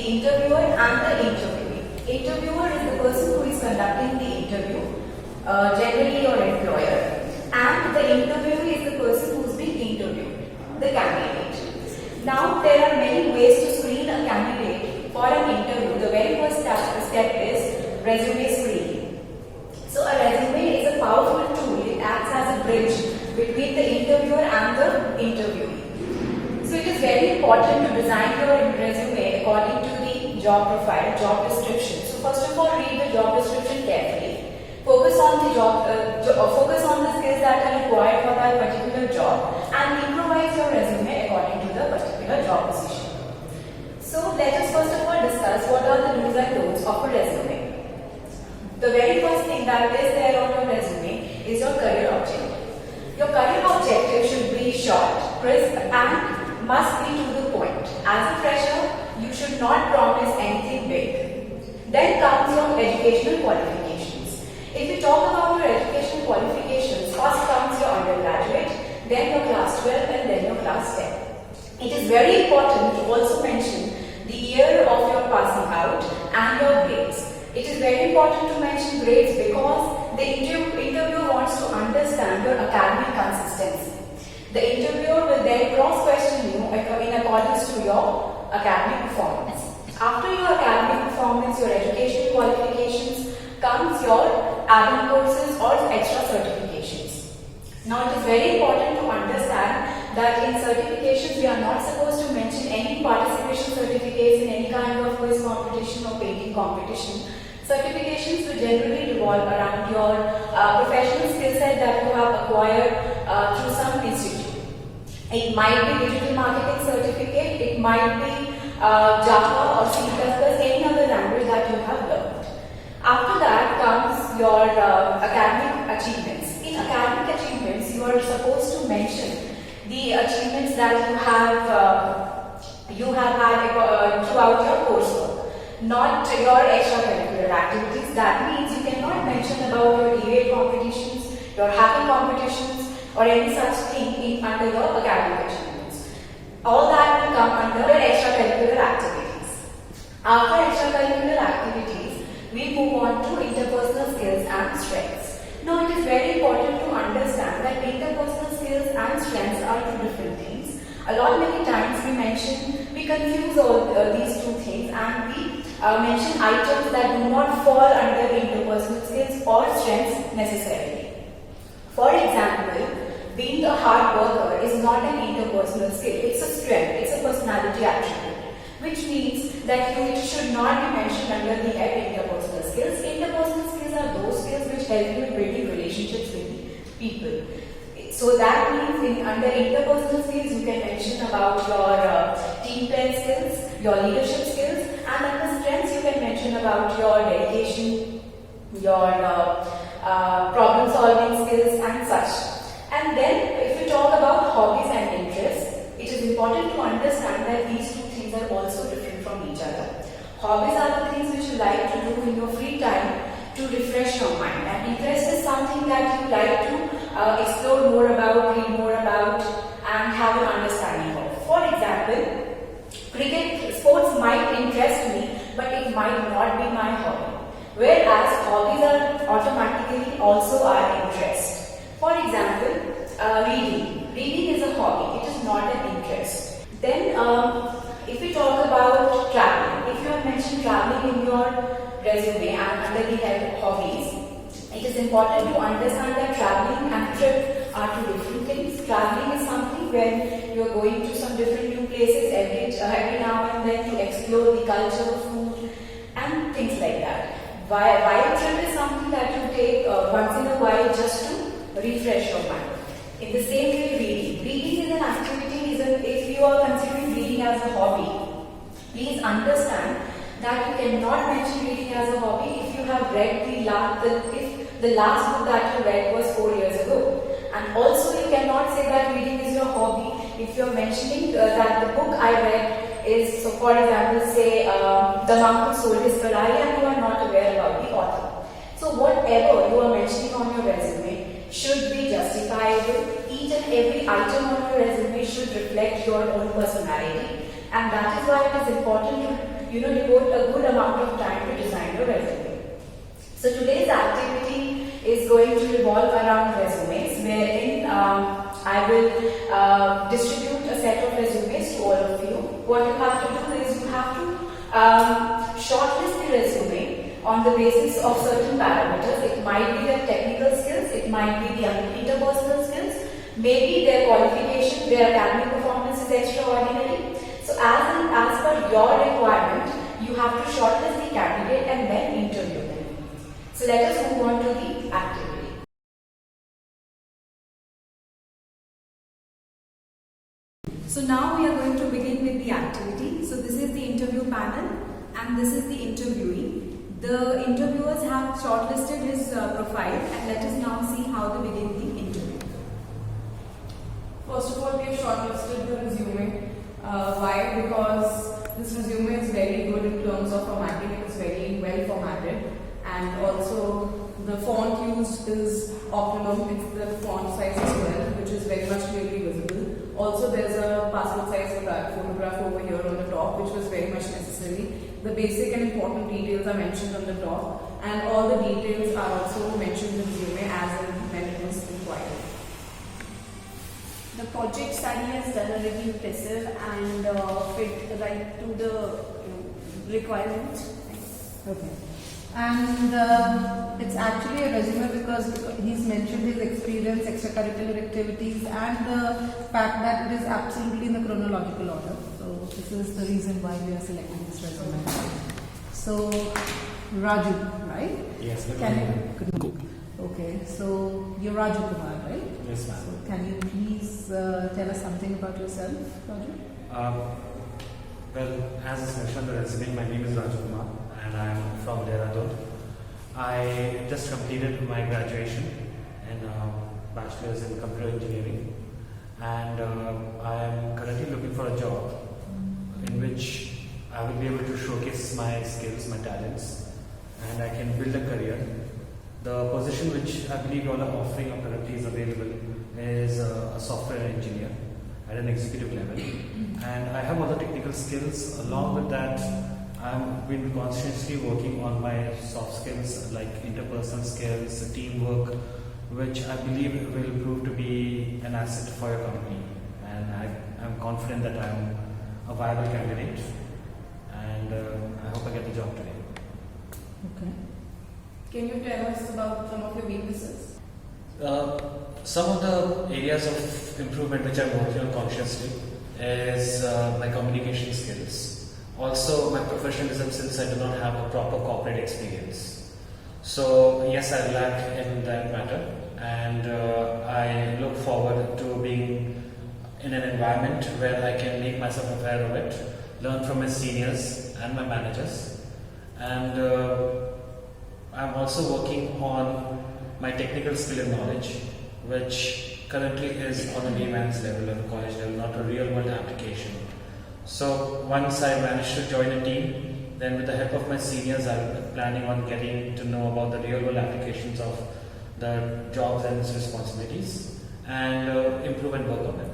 interviewer and the interviewee. Interviewer is the person who is conducting the interview, generally your employer, and the interviewee is the person who is being interviewed, the candidate. Now there are many ways to screen a candidate for an interview. The very first step is resume screening. So a resume is a powerful tool. It acts as a bridge between the interviewer and the interviewee. So it is very important to design your resume according to the job profile, job description. So first of all, read the job description carefully. Focus on the skills that are required for that particular job and improvise your resume according to the particular job position. So let us first of all discuss what are the do's and don'ts of a resume. The very first thing that is there on your resume is your career objective. Your career objective should be short, crisp, and must be to the point. As a fresher, you should not promise anything big. Then comes your educational qualifications. If you talk about your educational qualifications, first comes your undergraduate, then your class 12, and then your class 10. It is very important to also mention the year of your passing out and your grades. It is very important to mention grades because the interviewer wants to understand your academic consistency. The interviewer will then cross-question you in accordance to your academic performance. After your academic performance, your educational qualifications, comes your add-on courses or extra certifications. Now it is very important to understand that in certifications we are not supposed to mention any participation certificates in any kind of quiz competition or painting competition. Certifications will generally revolve around your professional skill set that you have acquired through some institute. It might be digital marketing certificate, it might be Java or C++, any other language that you have learned. After that comes your academic achievements. In academic achievements, you are supposed to mention the achievements that you have had throughout your coursework. Not your extracurricular activities. That means you cannot mention about your debate competitions, your hacking competitions, or any such thing under your academic achievements. All that will come under extracurricular activities. After extracurricular activities, we move on to interpersonal skills and strengths. Now it is very important to understand that interpersonal skills and strengths are two different things. A lot many times we confuse all these two things and we mention items that do not fall under interpersonal skills or strengths necessarily. For example, being a hard worker is not an interpersonal skill, it's a strength, it's a personality attribute, which means that it should not be mentioned under the head interpersonal skills. Interpersonal skills are those skills which help you in building relationships with people. So that means under interpersonal skills you can mention about your team play skills, your leadership skills, and under strengths you can mention about your dedication, your problem solving skills and such. And then if you talk about hobbies and interests, it is important to understand that these two things are also different from each other. Hobbies are the things which you like to do in your free time to refresh your mind, and interest is something that you like to explore more about, read more about, and have an understanding of. For example, cricket sports might interest me, but it might not be my hobby. Whereas hobbies are automatically also our interest. For example, reading. Reading is a hobby, it is not an interest. Then if we talk about traveling, if you have mentioned traveling in your resume and under the head hobbies, it is important to understand that traveling and trip are two different things. Traveling is something when you are going to some different new places every now and then to explore the culture, food, and things like that. While trip is something that you take once in a while just to refresh your mind. In the same way, reading. Reading is an activity, if you are considering reading as a hobby, please understand that you cannot mention reading as a hobby if you have read if the last book that you read was 4 years ago. And also you cannot say that reading is your hobby if you are mentioning that the book I read is, so for example, say The Monk Who Sold His Ferrari, and you are not aware about the author. So whatever you are mentioning on your resume should be justifiable. Each and every item on your resume should reflect your own personality, and that is why it is important to devote a good amount of time to design your resume. So today's activity is going to revolve around resumes, wherein I will distribute a set of resumes to all of you. What you have to do is you have to shortlist the resume on the basis of certain parameters. It might be their technical skills, it might be the interpersonal skills, maybe their qualification, their academic performance is extraordinary. So as per your requirement, you have to shortlist the candidate and then interview them. So let us move on to the activity. So now we are going to begin with the activity. So this is the interview panel and this is the interviewee. The interviewers have shortlisted his profile, and let us now see how they begin the interview. First of all, we have shortlisted the resume. Why? Because this resume is very good in terms of formatting. It is very well formatted, and also the font used is optimum. It's the font size as well, which is very much clearly visible. Also, there's a passport size photograph over here on the top, which was very much necessary. The basic and important details are mentioned on the top, and all the details are also mentioned in the resume as and when it was required. The project study has done a really impressive and fit right to the requirements. Okay. And it's actually a resume because he's mentioned his experience, extracurricular activities, and the fact that it is absolutely in the chronological order. So this is the reason why we are selecting this resume. So Raju, right? Yes, good Can morning. you, good morning. Okay, so you're Raju Kumar, right? Yes, ma'am. So can you please tell us something about yourself, Raju? Well, as is mentioned on the resume, my name is Raju Kumar and I am from Dehradun. I just completed my graduation in Bachelor's in Computer Engineering, and I am currently looking for a job in which I will be able to showcase my skills, my talents, and I can build a career. The position which I believe you all are offering or currently is available is a software engineer at an executive level, and I have other technical skills. Along with that, I've been consciously working on my soft skills like interpersonal skills, teamwork, which I believe will prove to be an asset for your company, and I'm confident that I'm a viable candidate, and I hope I get the job today. Okay. Can you tell us about some of your weaknesses? Some of the areas of improvement which I'm working on consciously is my communication skills. Also, my professionalism, since I do not have a proper corporate experience. So yes, I lack in that matter, and I look forward to being in an environment where I can make myself aware of it, learn from my seniors and my managers, and I'm also working on my technical skill and knowledge, which currently is on a layman's level, on a college level, not a real world application. So once I manage to join a team, then with the help of my seniors, I'm planning on getting to know about the real world applications of the jobs and its responsibilities, and improve and work on them.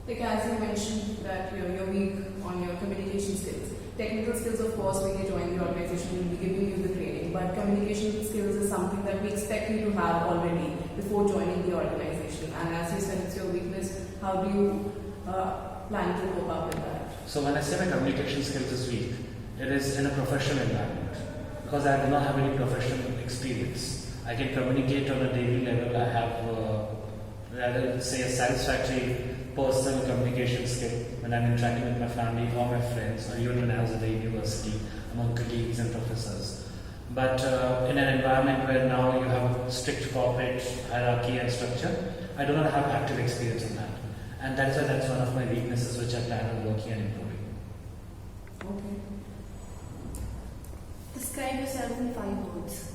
Like as you mentioned that you're weak on your communication skills. Technical skills, of course, when you join the organization, will be giving you the training, but communication skills is something that we expect you to have already before joining the organization. And as you said, it's your weakness. How do you plan to cope up with that? So when I say my communication skills is weak, it is in a professional environment, because I do not have any professional experience. I can communicate on a daily level. I have, rather say, a satisfactory personal communication skill when I'm interacting with my family or my friends, or even when I was at the university among colleagues and professors. But in an environment where now you have a strict corporate hierarchy and structure, I do not have active experience in that. And that's why that's one of my weaknesses which I plan on working and improving. Okay. Describe yourself in 5 words.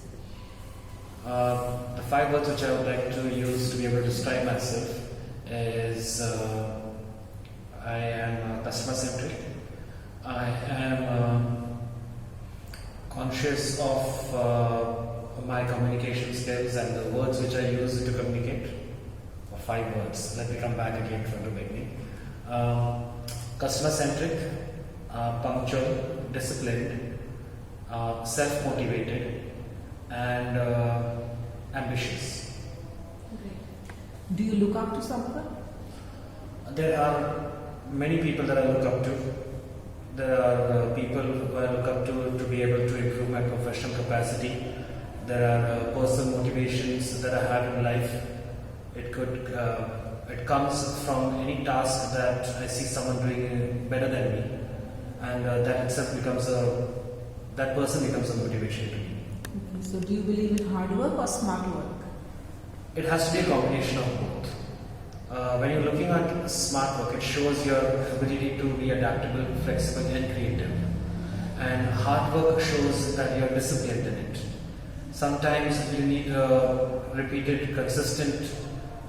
The 5 words which I would like to use to be able to describe myself is I am customer centric. I am conscious of my communication skills and the words which I use to communicate. 5 words. Let me come back again from the beginning. Customer centric. punctual, disciplined, self-motivated, and ambitious. Do you look up to someone? There are many people that I look up to. There are people who I look up to be able to improve my professional capacity. There are personal motivations that I have in life. It comes from any task that I see someone doing better than me, and that itself that person becomes a motivation to me. Okay. So do you believe in hard work or smart work? It has to be a combination of both. When you're looking at smart work, it shows your ability to be adaptable, flexible, and creative. And hard work shows that you're disciplined in it. Sometimes you need repeated, consistent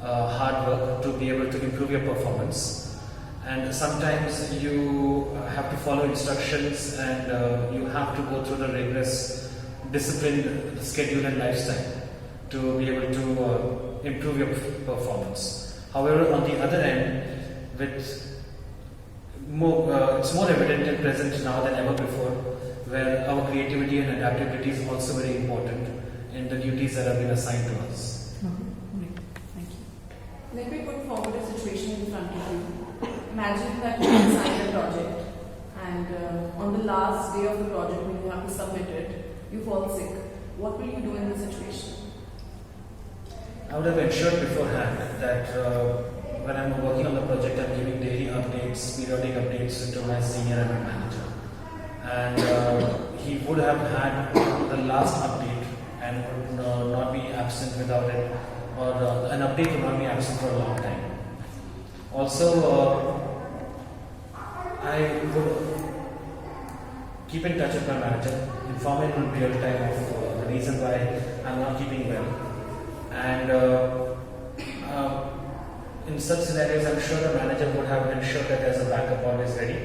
hard work to be able to improve your performance. And sometimes you have to follow instructions and you have to go through the rigorous, disciplined schedule and lifestyle to be able to improve your performance. However, on the other end, it's more evident and present now than ever before, where our creativity and adaptability is also very important in the duties that have been assigned to us. Great. Thank you. Let me put forward a situation in front of you. Imagine that you have signed a project and on the last day of the project when you have to submit it, you fall sick. What will you do in this situation? I would have ensured beforehand that when I'm working on the project, I'm giving daily updates, periodic updates to my senior and my manager. And he would have had the last update and would not be absent without it, or an update would not be absent for a long time. Also, I would keep in touch with my manager, inform him in real time of the reason why I'm not keeping well. And in such scenarios, I'm sure the manager would have ensured that there's a backup always ready.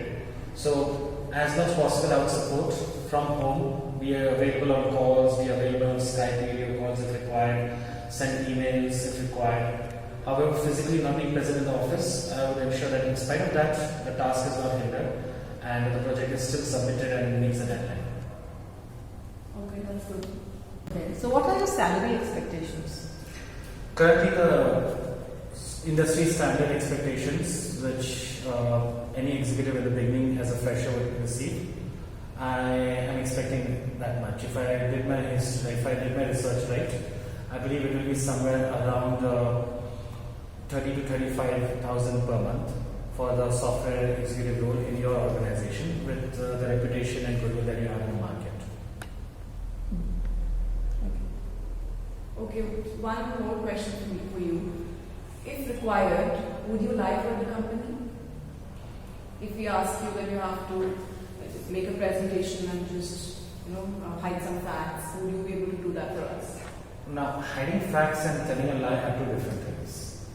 So, as much possible, I would support from home, be available on calls, be available on Skype video calls if required, send emails if required. However, physically not being present in the office, I would ensure that in spite of that, the task is not hindered and the project is still submitted and meets the deadline. Okay, that's good. Okay. So what are your salary expectations? Currently, the industry standard expectations, which any executive at the beginning as a fresher would receive, I am expecting that much. If I did my research right, I believe it will be somewhere around 30 to 35,000 per month for the software executive role in your organization with the reputation and goodwill that you have in the market. Okay, one more question for you. If required, would you lie for the company? If we ask you that you have to make a presentation and just, hide some facts, would you be able to do that for us? Now, hiding facts and telling a lie are two different things.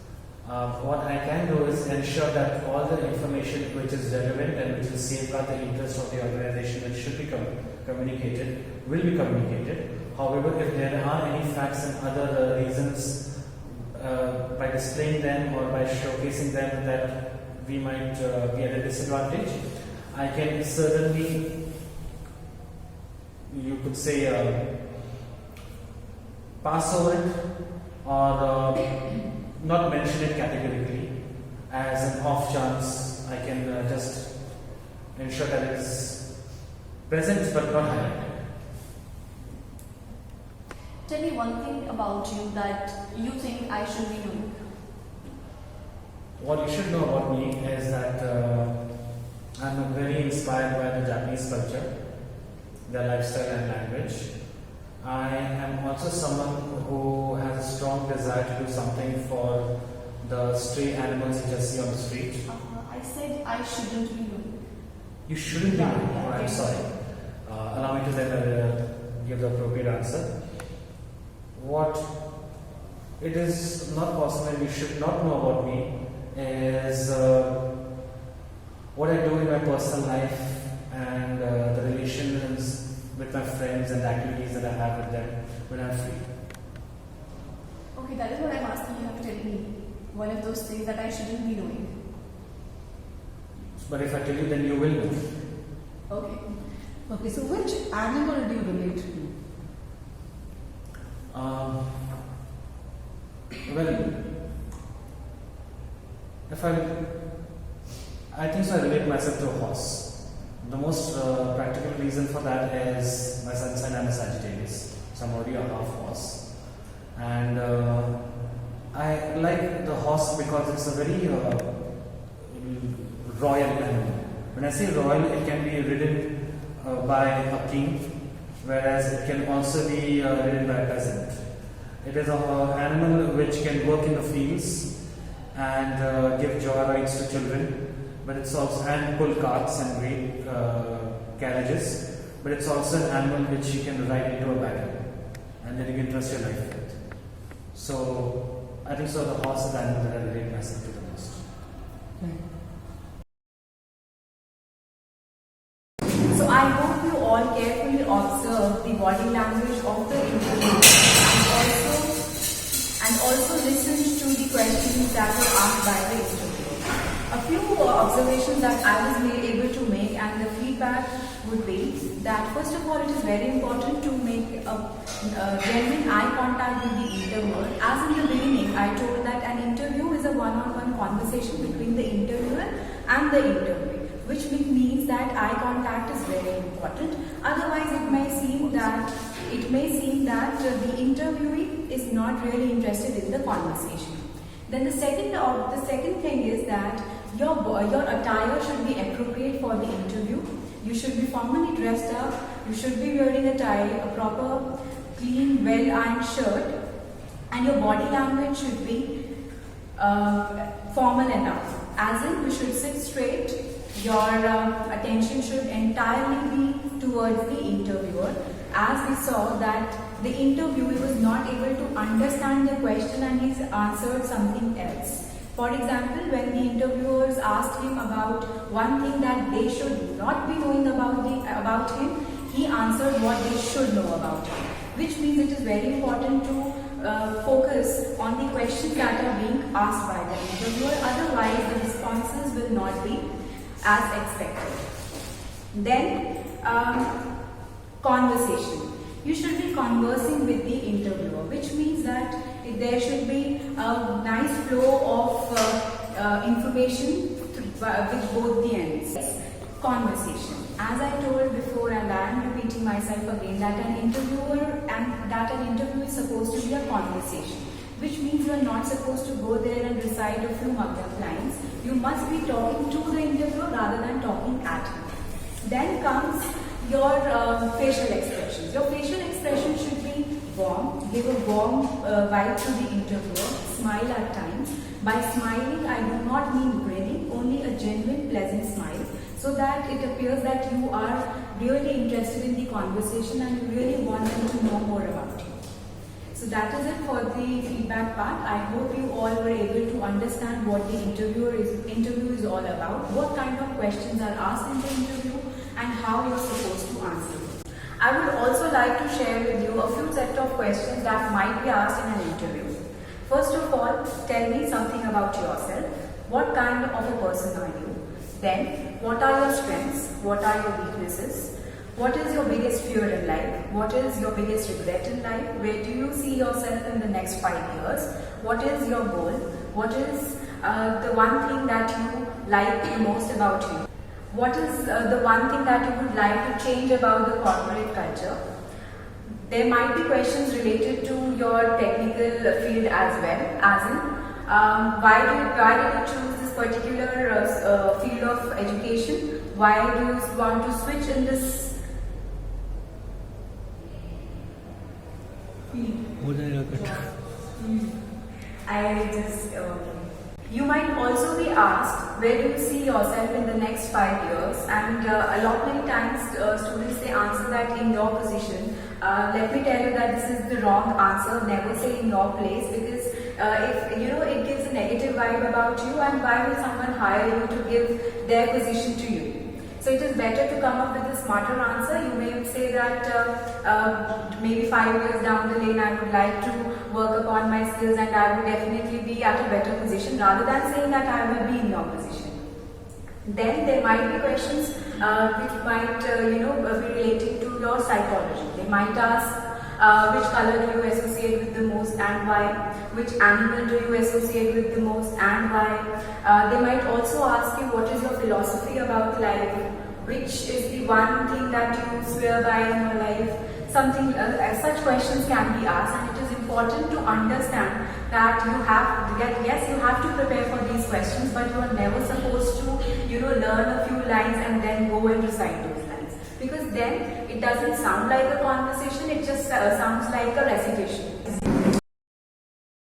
What I can do is ensure that all the information which is relevant and which will safeguard the interest of the organization which should be communicated will be communicated. However, if there are any facts and other reasons by displaying them or by showcasing them that we might be at a disadvantage, I can certainly, you could say, pass over it or not mention it categorically. As an off chance, I can just ensure that it is present but not highlighted. Tell me one thing about you that you think I should be knowing. What you should know about me is that I'm very inspired by the Japanese culture, their lifestyle and language. I am also someone who has a strong desire to do something for the stray animals which I see on the street. I said I shouldn't be knowing. You shouldn't be doing it. Oh, I'm sorry. Allow me to then give the appropriate answer. What it is not possible and you should not know about me is what I do in my personal life and the relations with my friends and the activities that I have with them when I'm free. Okay, that is what I'm asking you to tell me. One of those things that I shouldn't be knowing. But if I tell you, then you will know. Okay. Okay, so which animal do you relate to? Well, I think so. I relate myself to a horse. The most practical reason for that is my sun sign is Sagittarius, so I'm already a half horse, and I like the horse because it's a very royal animal. When I say royal, it can be ridden by a king, whereas it can also be ridden by a peasant. It is an animal which can work in the fields and give joy rides to children, but it's also and pull carts and great carriages. But it's also an animal which you can ride into a battle, and then you can trust your life with. So I think so. The horse is the animal that I relate myself to the most. So I hope you all carefully observe the body language of the interview and also listened to the questions that were asked by the interviewer. A few observations that I was able to make, and the feedback would be that first of all, it is very important to make a genuine eye contact with the interviewer. As in the beginning, I told that an interview is a one-on-one conversation between the interviewer and the interviewee, which means that eye contact is very important. Otherwise, it may seem that the interviewee is not really interested in the conversation. Then the second thing is that your attire should be appropriate for the interview. You should be formally dressed up. You should be wearing a tie, a proper, clean, well-ironed shirt, and your body language should be formal enough. As in, you should sit straight. Your attention should entirely be towards the interviewer, as we saw that the interviewee was not able to understand the question and he's answered something else. For example, when the interviewers asked him about one thing that they should not be knowing about him, he answered what they should know about him, which means it is very important to focus on the questions that are being asked by the interviewer. Otherwise, the responses will not be as expected. Then, conversation. You should be conversing with the interviewer, which means that there should be a nice flow of information with both the ends. Conversation. As I told before, and I am repeating myself again, that an interview is supposed to be a conversation, which means you are not supposed to go there and recite a few Maghrib lines. You must be talking to the interviewer rather than talking at him. Then comes your facial expressions. Your facial expression should be warm, give a warm vibe to the interviewer, smile at times. By smiling, I do not mean grinning, only a genuine, pleasant smile, so that it appears that you are really interested in the conversation and you really want them to know more about you. So that is it for the feedback part. I hope you all were able to understand what the interview is all about, what kind of questions are asked in the interview, and how you're supposed to answer them. I would also like to share with you a few set of questions that might be asked in an interview. First of all, tell me something about yourself. What kind of a person are you? Then, what are your strengths? What are your weaknesses? What is your biggest fear in life? What is your biggest regret in life? Where do you see yourself in the next 5 years? What is your goal? What is the one thing that you like the most about you? What is the one thing that you would like to change about the corporate culture? There might be questions related to your technical field as well, as in why did you choose this particular field of education? Why do you want to switch in this You might also be asked, where do you see yourself in the next 5 years? And a lot many times students, they answer that in your position. Let me tell you that this is the wrong answer. Never say in your place, because if it gives a negative vibe about you, and why will someone hire you to give their position to you? So it is better to come up with a smarter answer. You may say that maybe 5 years down the lane I would like to work upon my skills and I would definitely be at a better position, rather than saying that I will be in your position. Then there might be questions which might be relating to your psychology. They might ask which color do you associate with the most and why? Which animal do you associate with the most and why? They might also ask you what is your philosophy about life? Which is the one thing that you swear by in your life? Something such questions can be asked, and it is important to understand that you have to prepare for these questions, but you are never supposed to learn a few lines and then go and recite those lines, because then it doesn't sound like a conversation, it just sounds like a recitation.